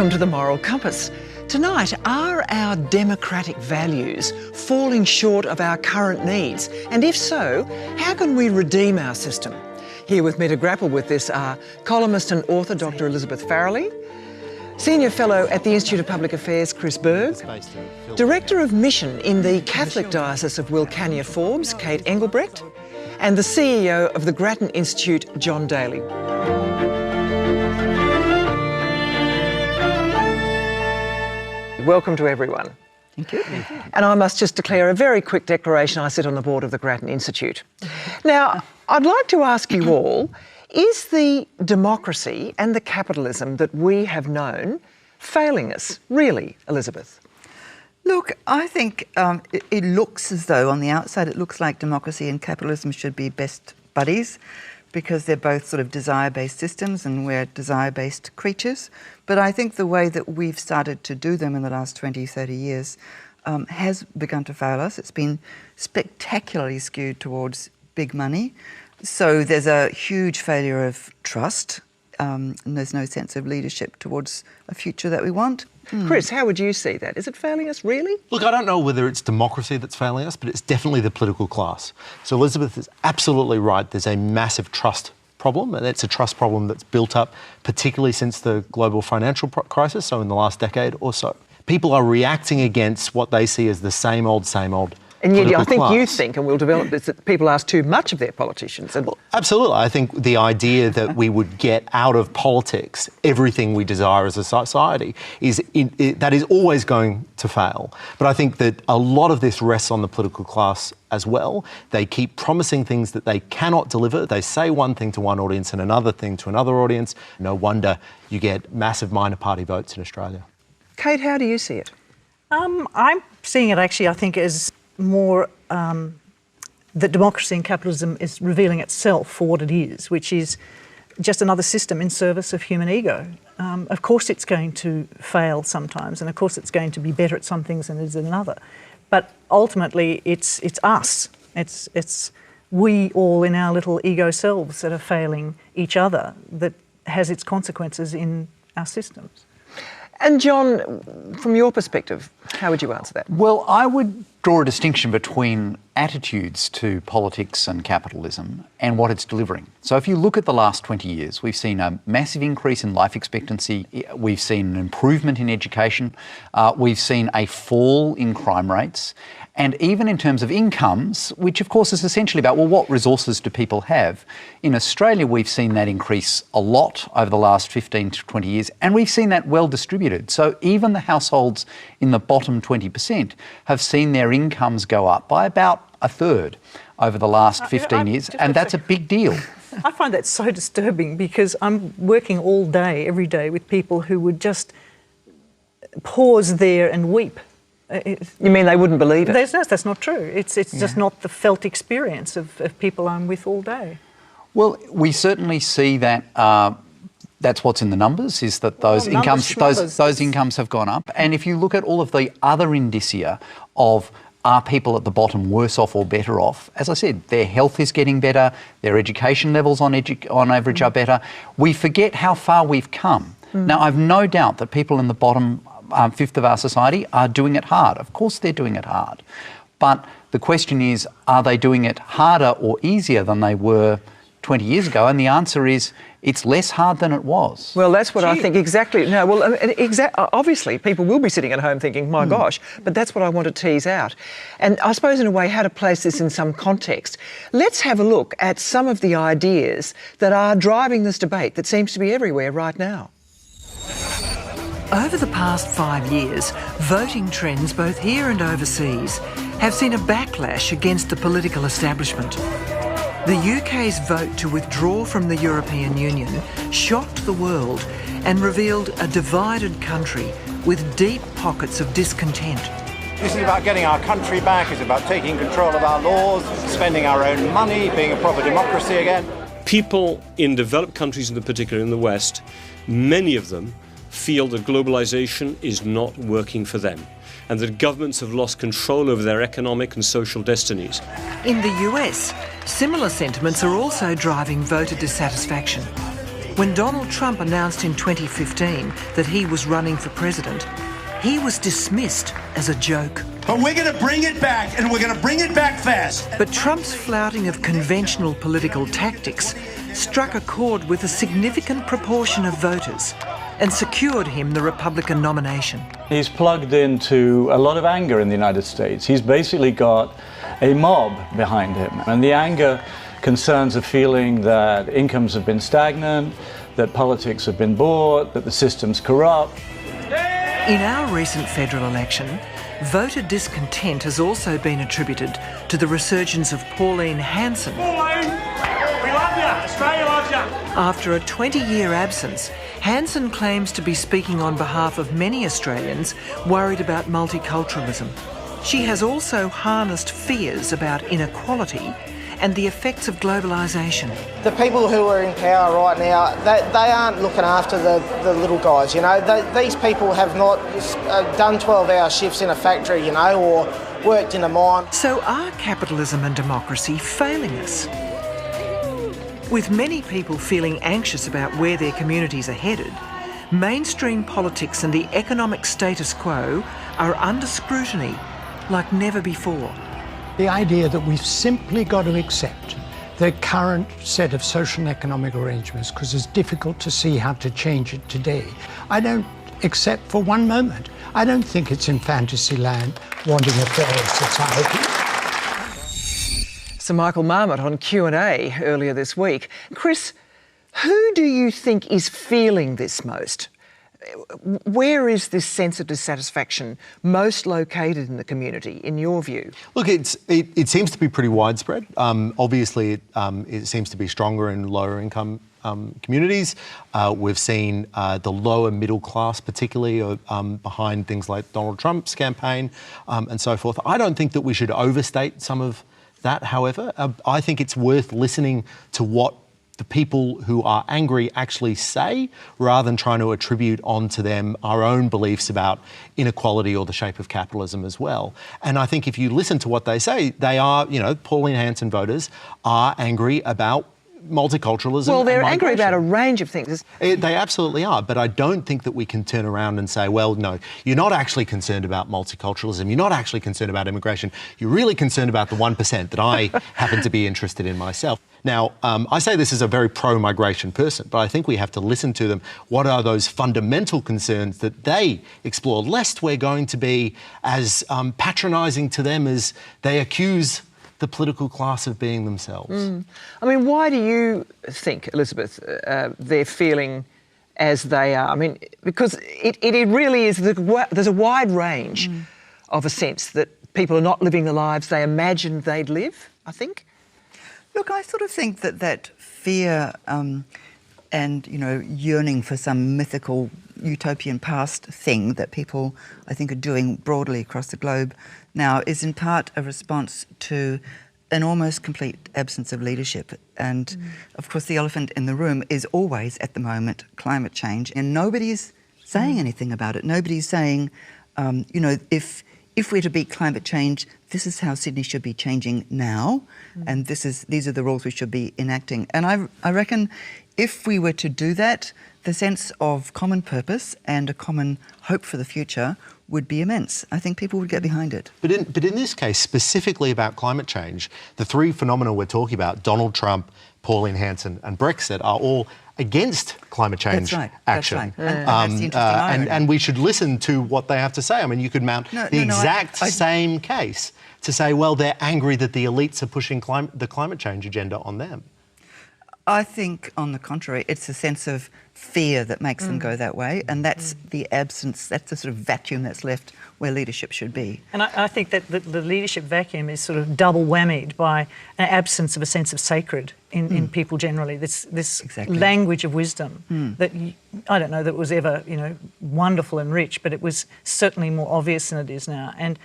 welcome to The Moral Compass. Tonight, are our democratic values falling short of our current needs? And if so, how can we redeem our system? Here with me to grapple with this are columnist and author Dr. Elizabeth Farrelly, Senior Fellow at the Institute of Public Affairs, Chris Berg, Director of Mission in the Catholic Diocese of Wilcannia-Forbes, Kate Engelbrecht, and the CEO of the Grattan Institute, John Daly. Welcome to everyone. Thank you. And I must just declare a very quick declaration. I sit on the board of the Grattan Institute. Now, I'd like to ask you all, is the democracy and the capitalism that we have known failing us, really, Elizabeth? Look, I think it looks as though on the outside it looks like democracy and capitalism should be best buddies because they're both sort of desire-based systems and we're desire-based creatures. But I think the way that we've started to do them in the last 20, 30 years has begun to fail us. It's been spectacularly skewed towards big money. So there's a huge failure of trust and there's no sense of leadership towards a future that we want. Chris, how would you see that? Is it failing us, really? Look, I don't know whether it's democracy that's failing us, but it's definitely the political class. So Elizabeth is absolutely right. There's a massive trust problem, and it's a trust problem that's built up particularly since the global financial crisis, so in the last decade or so. People are reacting against what they see as the same old and yet, I think class. you think, and we'll develop this, that people ask too much of their politicians. And... Well, absolutely. I think the idea that we would get out of politics everything we desire as a society that is always going to fail. But I think that a lot of this rests on the political class as well. They keep promising things that they cannot deliver. They say one thing to one audience and another thing to another audience. No wonder you get massive minor party votes in Australia. Kate, how do you see it? I'm seeing it actually, I think, as more that democracy and capitalism is revealing itself for what it is, which is just another system in service of human ego. Of course it's going to fail sometimes, and of course it's going to be better at some things than it is at another. But ultimately it's us. It's we all in our little ego selves that are failing each other that has its consequences in our systems. And John, from your perspective, how would you answer that? Well, I would draw a distinction between attitudes to politics and capitalism and what it's delivering. So if you look at the last 20 years, we've seen a massive increase in life expectancy, we've seen an improvement in education, we've seen a fall in crime rates, and even in terms of incomes, which of course is essentially about, well, what resources do people have? In Australia, we've seen that increase a lot over the last 15 to 20 years, and we've seen that well distributed. So even the households in the bottom 20% have seen their incomes go up by about a third over the last 15 years, and that's a big deal. I find that so disturbing because I'm working all day, every day, with people who would just pause there and weep. You mean they wouldn't believe it? That's not true. It's just not the felt experience of people I'm with all day. Well, we certainly see that that's what's in the numbers, is that those incomes have gone up. And if you look at all of the other indicia of are people at the bottom worse off or better off, as I said, their health is getting better, their education levels on average are better. We forget how far we've come. Now, I've no doubt that people in the bottom fifth of our society are doing it hard. Of course they're doing it hard. But the question is, are they doing it harder or easier than they were 20 years ago? And the answer is, it's less hard than it was. Well, that's what I think exactly. No, well, obviously people will be sitting at home thinking, my gosh, but that's what I want to tease out. And I suppose in a way how to place this in some context. Let's have a look at some of the ideas that are driving this debate that seems to be everywhere right now. Over the past 5 years, voting trends both here and overseas have seen a backlash against the political establishment. The UK's vote to withdraw from the European Union shocked the world and revealed a divided country with deep pockets of discontent. This is about getting our country back, it's about taking control of our laws, spending our own money, being a proper democracy again. People in developed countries, in particular in the West, many of them feel that globalisation is not working for them and that governments have lost control over their economic and social destinies. In the US, similar sentiments are also driving voter dissatisfaction. When Donald Trump announced in 2015 that he was running for president, he was dismissed as a joke. But we're going to bring it back, and we're going to bring it back fast. But Trump's flouting of conventional political tactics struck a chord with a significant proportion of voters and secured him the Republican nomination. He's plugged into a lot of anger in the United States. He's basically got a mob behind him, and the anger concerns a feeling that incomes have been stagnant, that politics have been bought, that the system's corrupt. In our recent federal election, voter discontent has also been attributed to the resurgence of Pauline Hanson. Pauline, we love you. Australia loves you. After a 20-year absence, Hanson claims to be speaking on behalf of many Australians worried about multiculturalism. She has also harnessed fears about inequality and the effects of globalisation. The people who are in power right now, they aren't looking after the little guys, you know. These people have not done 12-hour shifts in a factory, you know, or worked in a mine. So are capitalism and democracy failing us? With many people feeling anxious about where their communities are headed, mainstream politics and the economic status quo are under scrutiny like never before. The idea that we've simply got to accept the current set of social and economic arrangements because it's difficult to see how to change it today. I don't accept for one moment. I don't think it's in fantasy land wanting a fairer society. Sir Michael Marmot on Q&A earlier this week. Chris, who do you think is feeling this most? Where is this sense of dissatisfaction most located in the community, in your view? Look, it seems to be pretty widespread. Obviously, it seems to be stronger in lower income communities. We've seen the lower middle class, particularly behind things like Donald Trump's campaign and so forth. I don't think that we should overstate some of that, however. I think it's worth listening to what the people who are angry actually say, rather than trying to attribute onto them our own beliefs about inequality or the shape of capitalism as well. And I think if you listen to what they say, they are, you know, Pauline Hanson voters are angry about multiculturalism. Well, they're angry about a range of things. They absolutely are, but I don't think that we can turn around and say, well, no, you're not actually concerned about multiculturalism, you're not actually concerned about immigration, you're really concerned about the 1% that I happen to be interested in myself. Now, I say this as a very pro-migration person, but I think we have to listen to them. What are those fundamental concerns that they explore, lest we're going to be as patronising to them as they accuse the political class of being themselves. I mean, why do you think, Elizabeth, they're feeling as they are? I mean, because it really is, there's a wide range of a sense that people are not living the lives they imagined they'd live, I think. Look, I sort of think that fear and, you know, yearning for some mythical utopian past thing that people, I think, are doing broadly across the globe now is in part a response to an almost complete absence of leadership. And, of course, the elephant in the room is always, at the moment, climate change. And nobody's saying anything about it. Nobody's saying, you know, if we're to beat climate change, this is how Sydney should be changing now, and these are the rules we should be enacting. And I reckon if we were to do that, the sense of common purpose and a common hope for the future would be immense. I think people would get behind it. But in this case, specifically about climate change, the three phenomena we're talking about, Donald Trump, Pauline Hanson and Brexit, are all against climate change action. That's right. And that's the interesting irony. And we should listen to what they have to say. I mean, you could mount the exact same case to say, well, they're angry that the elites are pushing the climate change agenda on them. I think, on the contrary, it's a sense of fear that makes them go that way, and that's the absence, that's the sort of vacuum that's left where leadership should be. And I think that the leadership vacuum is sort of double whammied by an absence of a sense of sacred in people generally. This Exactly. language of wisdom that I don't know that was ever, you know, wonderful and rich, but it was certainly more obvious than it is now. And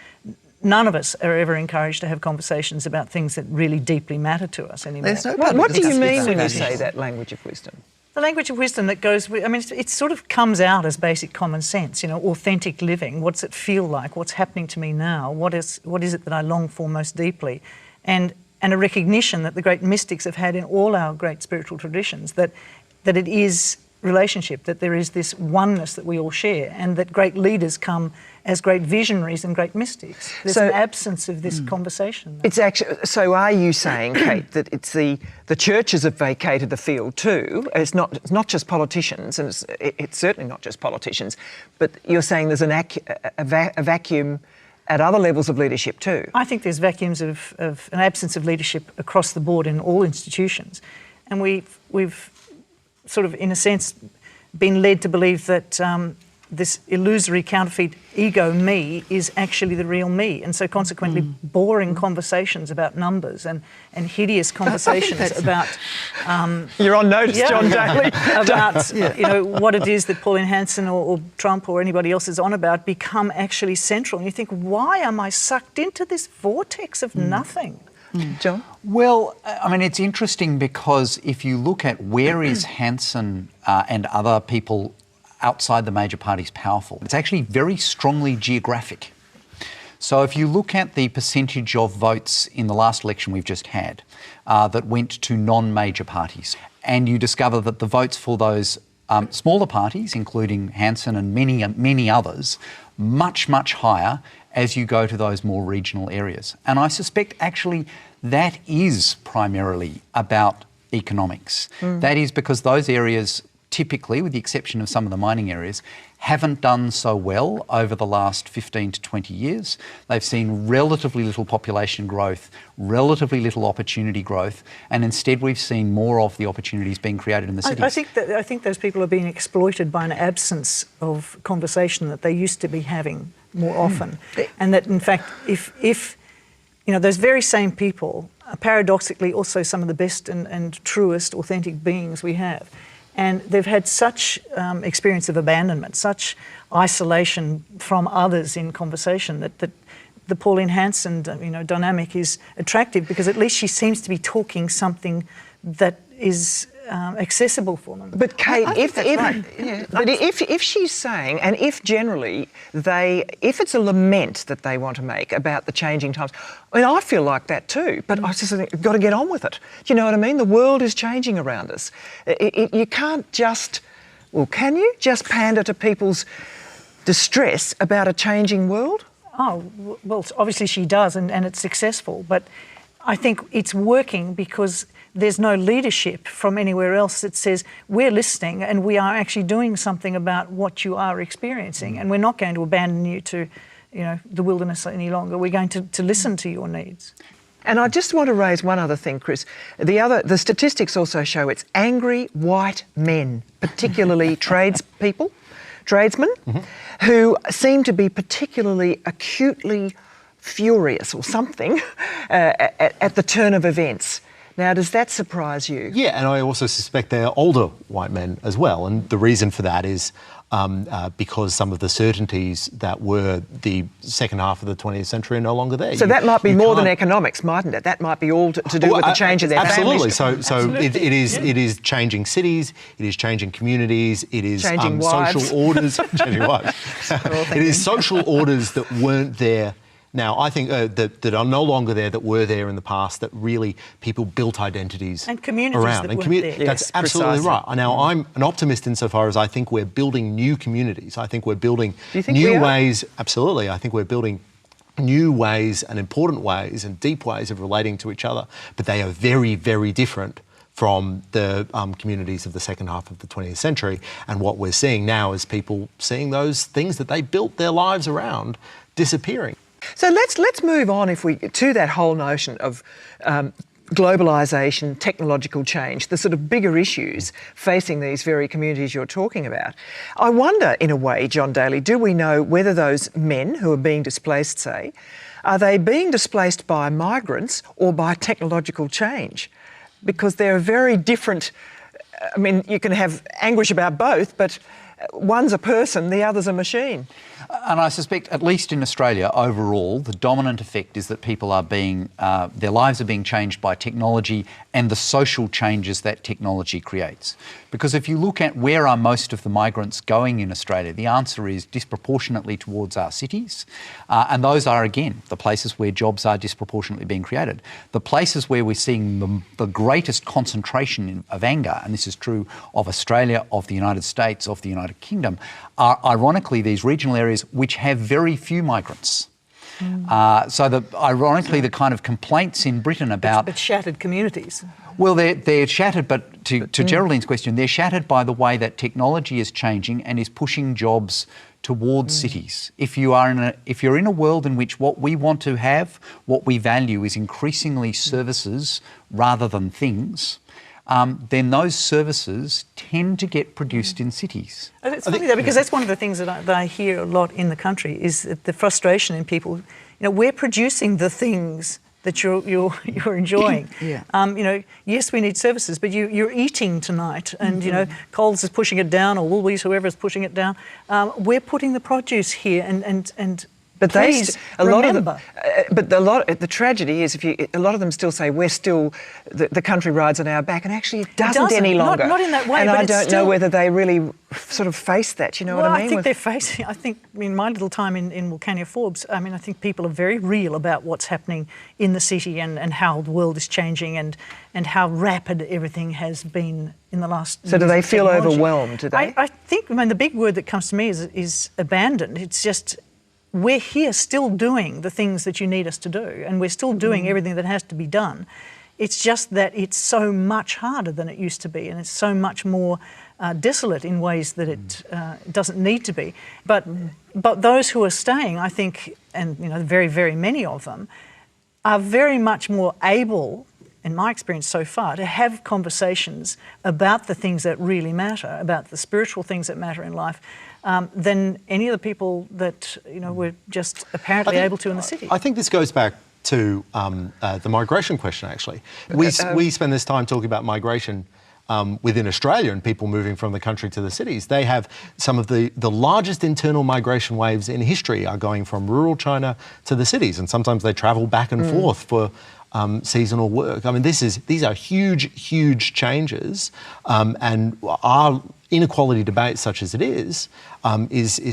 none of us are ever encouraged to have conversations about things that really deeply matter to us anymore. There's no What do you mean when you that. say that language of wisdom? The language of wisdom that goes with, I mean, it sort of comes out as basic common sense, you know, authentic living. What's it feel like? What's happening to me now? What is it that I long for most deeply? And a recognition that the great mystics have had in all our great spiritual traditions, that that it is relationship, that there is this oneness that we all share, and that great leaders come as great visionaries and great mystics. There's an absence of this conversation. It's actually, so are you saying, Kate, that it's the churches have vacated the field too? It's not just politicians, and it's certainly not just politicians, but you're saying there's a vacuum at other levels of leadership too? I think there's vacuums of an absence of leadership across the board in all institutions, and we've sort of, in a sense, been led to believe that this illusory counterfeit ego me is actually the real me, and so consequently boring conversations about numbers and hideous conversations about you're on notice, John Daly. about you know, what it is that Pauline Hanson or Trump or anybody else is on about become actually central, and you think, why am I sucked into this vortex of nothing? John? Well, I mean, it's interesting because if you look at where is Hanson and other people outside the major parties powerful, it's actually very strongly geographic. So if you look at the percentage of votes in the last election we've just had that went to non-major parties, and you discover that the votes for those smaller parties, including Hanson and many others, much higher as you go to those more regional areas. And I suspect actually that is primarily about economics. That is because those areas typically, with the exception of some of the mining areas, haven't done so well over the last 15 to 20 years. They've seen relatively little population growth, relatively little opportunity growth, and instead we've seen more of the opportunities being created in the cities. I think those people are being exploited by an absence of conversation that they used to be having more often. And that, in fact, if you know, those very same people are paradoxically also some of the best and truest authentic beings we have. And they've had such experience of abandonment, such isolation from others in conversation that the Pauline Hanson dynamic is attractive, because at least she seems to be talking something that is accessible for them. But Kate, if she's saying, and if generally if it's a lament that they want to make about the changing times, I mean, I feel like that too, but I just think we've got to get on with it. Do you know what I mean? The world is changing around us. You can't just, well, can you just pander to people's distress about a changing world? Oh, well, obviously she does, and it's successful, but I think it's working because there's no leadership from anywhere else that says, we're listening and we are actually doing something about what you are experiencing, and we're not going to abandon you to, you know, the wilderness any longer. We're going to listen to your needs. And I just want to raise one other thing, Chris. The statistics also show it's angry white men, particularly tradesmen, who seem to be particularly acutely furious or something at the turn of events. Now, does that surprise you? Yeah, and I also suspect they're older white men as well. And the reason for that is because some of the certainties that were the second half of the 20th century are no longer there. So that might be more than economics, mightn't it? That might be all to do with the change of their absolutely. families. So it is changing cities, it is changing communities, it is changing social orders. Changing wives. It is social orders that weren't there. Now, I think that are no longer there, that were there in the past, that really people built identities and communities around. That weren't there. That's yes, absolutely precisely. right. Now, I'm an optimist insofar as I think we're building new communities. I think we're building new ways. Absolutely. I think we're building new ways and important ways and deep ways of relating to each other. But they are very, very different from the communities of the second half of the 20th century. And what we're seeing now is people seeing those things that they built their lives around disappearing. So let's move on to that whole notion of globalisation, technological change, the sort of bigger issues facing these very communities you're talking about. I wonder, in a way, John Daly, do we know whether those men who are being displaced, say, are they being displaced by migrants or by technological change? Because they're very different. I mean, you can have anguish about both, but one's a person, the other's a machine. And I suspect, at least in Australia, overall, the dominant effect is that people are being, their lives are being changed by technology and the social changes that technology creates. Because if you look at where are most of the migrants going in Australia, the answer is disproportionately towards our cities. And those are, again, the places where jobs are disproportionately being created. The places where we're seeing the greatest concentration of anger, and this is true of Australia, of the United States, of the United Kingdom, are ironically these regional areas which have very few migrants. Ironically, the kind of complaints in Britain about... But shattered communities. Well, they're shattered, but to Geraldine's question, they're shattered by the way that technology is changing and is pushing jobs towards cities. If you're in a world in which what we want to have, what we value is increasingly services rather than things, then those services tend to get produced in cities. It's funny though, because that's one of the things that I hear a lot in the country is the frustration in people. You know, we're producing the things that you're enjoying. Yeah. You know, yes, we need services, but you're eating tonight, and you know, Coles is pushing it down, or Woolworths, whoever is pushing it down. We're putting the produce here, and but please remember. The tragedy is a lot of them still say we're still the country rides on our back, and actually it doesn't any longer. Not in that way. And but I don't know whether they really sort of face that. You know what I mean? I think they're facing. I think in my little time in Wilcannia-Forbes, I mean, I think people are very real about what's happening in the city and how the world is changing and how rapid everything has been in the last. So do they feel overwhelmed? Do they? I think. I mean, the big word that comes to me is abandoned. It's just. We're here still doing the things that you need us to do, and we're still doing everything that has to be done. It's just that it's so much harder than it used to be, and it's so much more desolate in ways that it doesn't need to be. But those who are staying, I think, and you know, very, very many of them, are very much more able, in my experience so far, to have conversations about the things that really matter, about the spiritual things that matter in life, than any of the people that you know were just apparently able to in the city. I think this goes back to the migration question. Actually, we spend this time talking about migration within Australia and people moving from the country to the cities. They have some of the largest internal migration waves in history are going from rural China to the cities, and sometimes they travel back and forth for seasonal work. I mean, these are huge changes, and our inequality debate, such as it is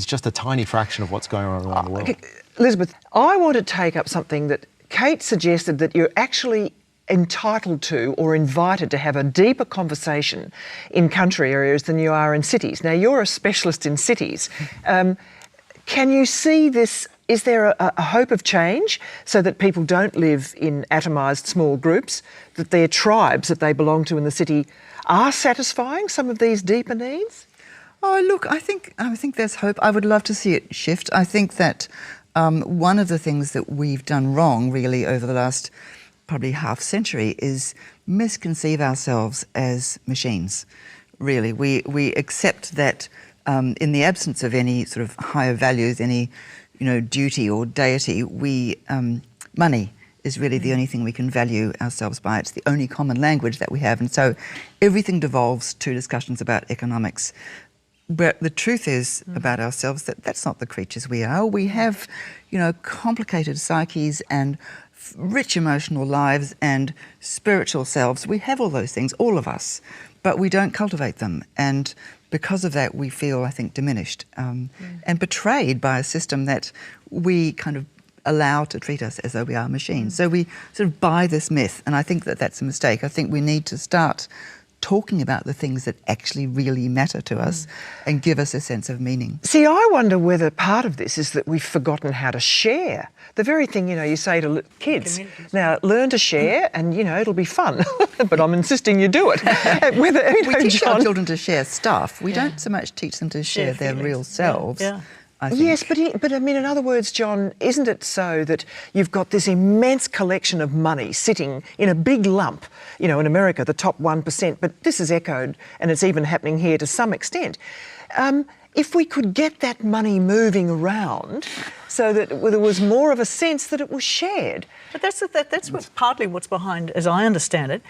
just a tiny fraction of what's going on around the world. Okay. Elizabeth, I want to take up something that Kate suggested, that you're actually entitled to or invited to have a deeper conversation in country areas than you are in cities. Now, you're a specialist in cities. Can you see this? Is there a hope of change so that people don't live in atomised small groups, that their tribes that they belong to in the city are satisfying some of these deeper needs? Oh, look, I think there's hope. I would love to see it shift. I think that one of the things that we've done wrong, really, over the last probably half century is misconceive ourselves as machines. Really, we accept that in the absence of any sort of higher values, any duty or deity, money is really the only thing we can value ourselves by. It's the only common language that we have, and so everything devolves to discussions about economics. But the truth is about ourselves that that's not the creatures we are. We have, complicated psyches and rich emotional lives and spiritual selves. We have all those things, all of us, but we don't cultivate them. And because of that, we feel, I think, diminished and betrayed by a system that we kind of allow to treat us as though we are machines. So we sort of buy this myth, and I think that that's a mistake. I think we need to start talking about the things that actually really matter to us and give us a sense of meaning. See, I wonder whether part of this is that we've forgotten how to share. The very thing, you say to kids, now learn to share and, it'll be fun. But I'm insisting you do it. We teach our children to share stuff. We don't so much teach them to share their real selves. Yeah. Yes, but I mean, in other words, John, isn't it so that you've got this immense collection of money sitting in a big lump, in America, the top 1%, but this is echoed and it's even happening here to some extent. if we could get that money moving around so that there was more of a sense that it was shared. But that's partly what's behind, as I understand it,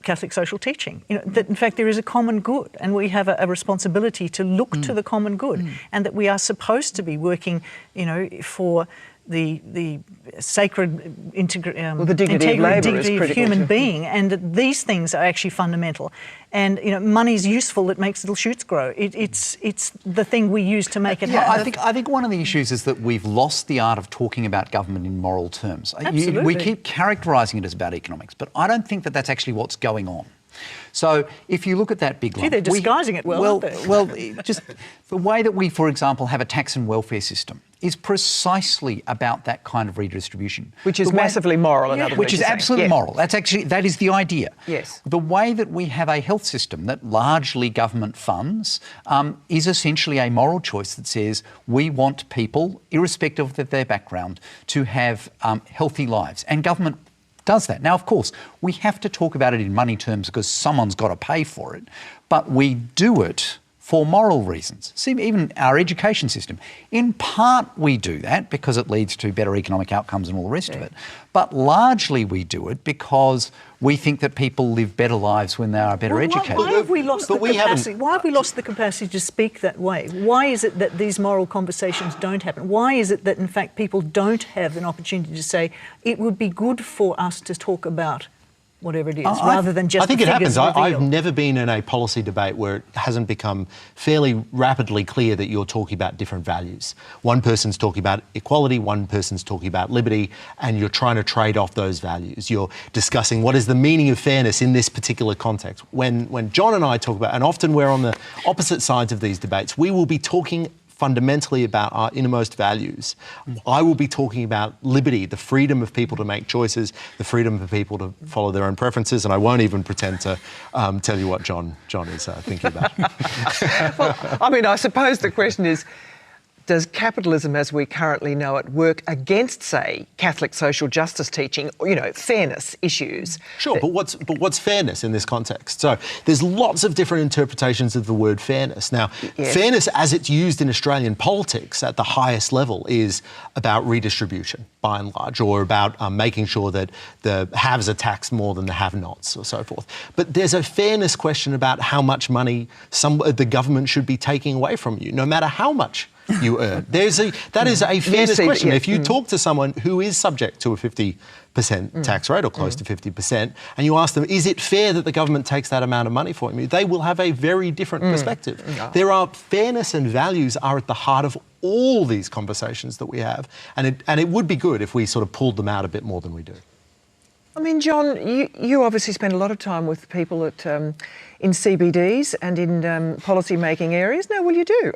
Catholic social teaching. That in fact there is a common good, and we have a responsibility to look to the common good, and that we are supposed to be working, for the sacred the dignity of human being, and that these things are actually fundamental. And money's useful; it makes little shoots grow. It's the thing we use to make it happen. I think one of the issues is that we've lost the art of talking about government in moral terms. Absolutely. We keep characterising it as about economics, but I don't think that that's actually what's going on. So if you look at that big lump... They're disguising it well, aren't they? Well, just the way that we, for example, have a tax and welfare system is precisely about that kind of redistribution. Which is massively moral, in other words. Which is absolutely moral. That is the idea. Yes. The way that we have a health system that largely government funds is essentially a moral choice that says we want people, irrespective of their background, to have healthy lives. And government does that. Now, of course, we have to talk about it in money terms because someone's got to pay for it, but we do it for moral reasons. See, even our education system, in part we do that because it leads to better economic outcomes and all the rest of it, but largely we do it because we think that people live better lives when they are better educated. Why have we lost the capacity? Why have we lost the capacity to speak that way? Why is it that these moral conversations don't happen? Why is it that, in fact, people don't have an opportunity to say it would be good for us to talk about whatever it is, rather than just I think the it happens. figures I've revealed? never been in a policy debate where it hasn't become fairly rapidly clear that you're talking about different values. One person's talking about equality, one person's talking about liberty, and you're trying to trade off those values. You're discussing what is the meaning of fairness in this particular context. When John and I talk about, and often we're on the opposite sides of these debates, we will be talking fundamentally about our innermost values. I will be talking about liberty, the freedom of people to make choices, the freedom of people to follow their own preferences, and I won't even pretend to tell you what John is thinking about. Well, I mean, I suppose the question is, does capitalism as we currently know it work against, say, Catholic social justice teaching, or, fairness issues? Sure, but what's fairness in this context? So there's lots of different interpretations of the word fairness. Now, fairness as it's used in Australian politics at the highest level is about redistribution, by and large, or about making sure that the haves are taxed more than the have-nots, or so forth. But there's a fairness question about how much money the government should be taking away from you, no matter how much you earn. That is a fairness question. If you talk to someone who is subject to a 50% tax rate or close to 50%, and you ask them, is it fair that the government takes that amount of money from you? They will have a very different perspective. There are fairness and values are at the heart of all these conversations that we have, and it would be good if we sort of pulled them out a bit more than we do. I mean, John, you obviously spend a lot of time with people in CBDs and in policy-making areas. No, well, you do.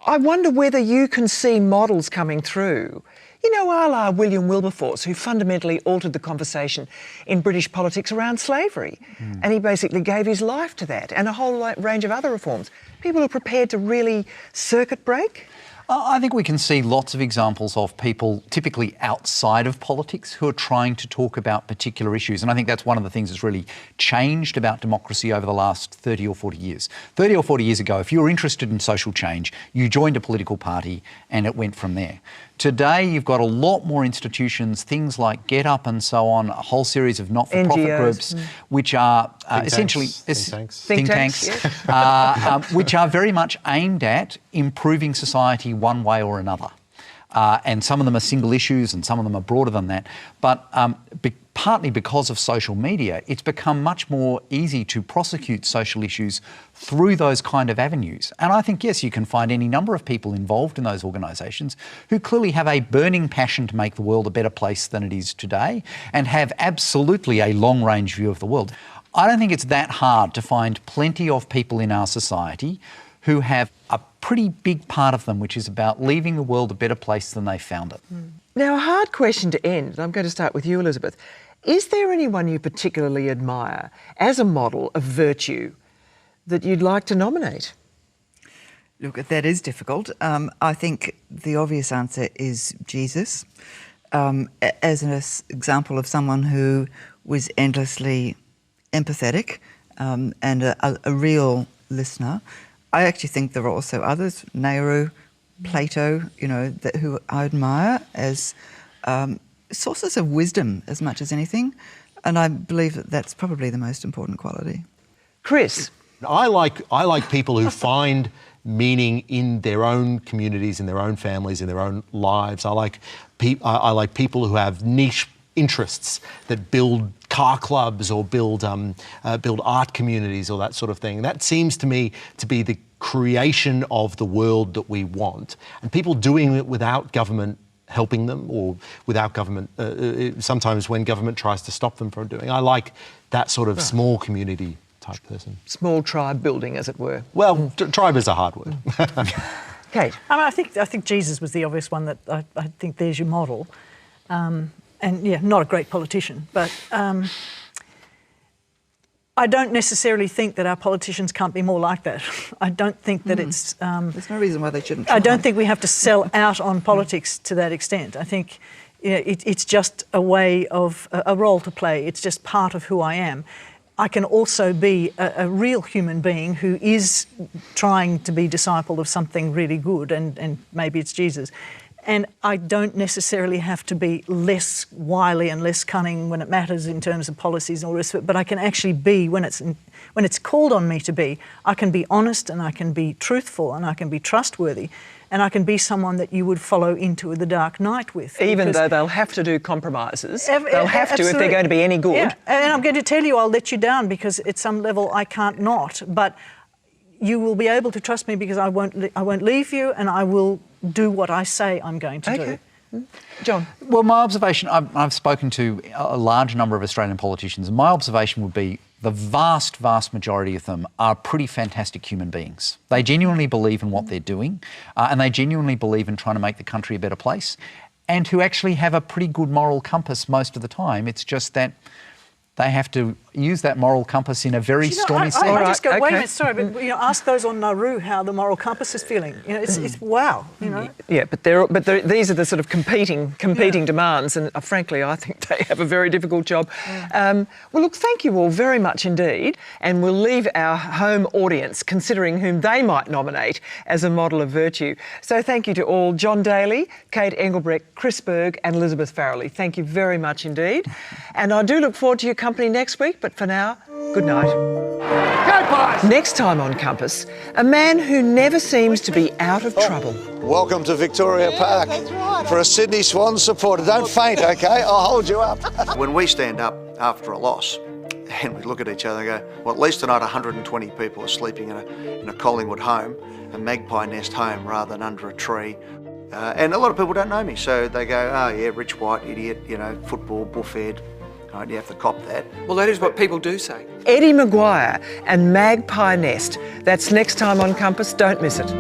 I wonder whether you can see models coming through, a la William Wilberforce, who fundamentally altered the conversation in British politics around slavery. And he basically gave his life to that, and a whole range of other reforms. People are prepared to really circuit break? I think we can see lots of examples of people typically outside of politics who are trying to talk about particular issues. And I think that's one of the things that's really changed about democracy over the last 30 or 40 years. 30 or 40 years ago, if you were interested in social change, you joined a political party and it went from there. Today, you've got a lot more institutions, things like Get Up and so on, a whole series of not-for-profit groups, which are essentially think tanks, which are very much aimed at improving society one way or another. And some of them are single issues and some of them are broader than that. But partly because of social media, it's become much more easy to prosecute social issues through those kind of avenues. And I think, yes, you can find any number of people involved in those organisations who clearly have a burning passion to make the world a better place than it is today and have absolutely a long-range view of the world. I don't think it's that hard to find plenty of people in our society who have a pretty big part of them which is about leaving the world a better place than they found it. Now, a hard question to end, and I'm going to start with you, Elizabeth. Is there anyone you particularly admire as a model of virtue that you'd like to nominate? Look, that is difficult. I think the obvious answer is Jesus, as an example of someone who was endlessly empathetic and a real listener. I actually think there are also others, Nehru, Plato, who I admire as sources of wisdom as much as anything. And I believe that that's probably the most important quality. Chris? I like people who find meaning in their own communities, in their own families, in their own lives. I like people who have niche interests that build car clubs or build art communities or that sort of thing. That seems to me to be the creation of the world that we want. And people doing it without government helping them, or without government, sometimes when government tries to stop them from doing. I like that sort of small community type person. Small tribe building, as it were. Well, tribe is a hard word. Kate? I think Jesus was the obvious one that I think there's your model. And yeah, not a great politician, but I don't necessarily think that our politicians can't be more like that. I don't think that it's... There's no reason why they shouldn't try. I don't think we have to sell out on politics to that extent. I think it's just a way of... a role to play. It's just part of who I am. I can also be a real human being who is trying to be disciple of something really good, and maybe it's Jesus. And I don't necessarily have to be less wily and less cunning when it matters in terms of policies and all the rest of it, but I can actually be, when it's called on me to be, I can be honest and I can be truthful and I can be trustworthy and I can be someone that you would follow into the dark night with. Even though they'll have to do compromises. They'll have to if they're going to be any good. Yeah. And I'm going to tell you I'll let you down because at some level I can't not, but you will be able to trust me because I won't leave you and I will do what I say I'm going to do. John? Well, my observation, I've spoken to a large number of Australian politicians, and my observation would be the vast, vast majority of them are pretty fantastic human beings. They genuinely believe in what they're doing, and they genuinely believe in trying to make the country a better place, and who actually have a pretty good moral compass most of the time. It's just that they have to use that moral compass in a very stormy sea. I just go, wait a minute, sorry, but ask those on Nauru how the moral compass is feeling. It's wow. Yeah, but these are the sort of competing demands, and frankly, I think they have a very difficult job. Well, look, thank you all very much indeed, and we'll leave our home audience considering whom they might nominate as a model of virtue. So thank you to all: John Daly, Kate Engelbrecht, Chris Berg, and Elizabeth Farrelly. Thank you very much indeed, and I do look forward to your company next week. But for now, good night. Next time on Compass, a man who never seems to be out of trouble. Welcome to Victoria Park. That's right. For a Sydney Swans supporter. Don't faint, OK? I'll hold you up. When we stand up after a loss and we look at each other and go, well, at least tonight 120 people are sleeping in a Collingwood home, a magpie nest home rather than under a tree. And a lot of people don't know me, so they go, oh yeah, rich white idiot, football, buffhead. You have to cop that. Well, that is what people do say. Eddie Maguire and Magpie Nest. That's next time on Compass. Don't miss it.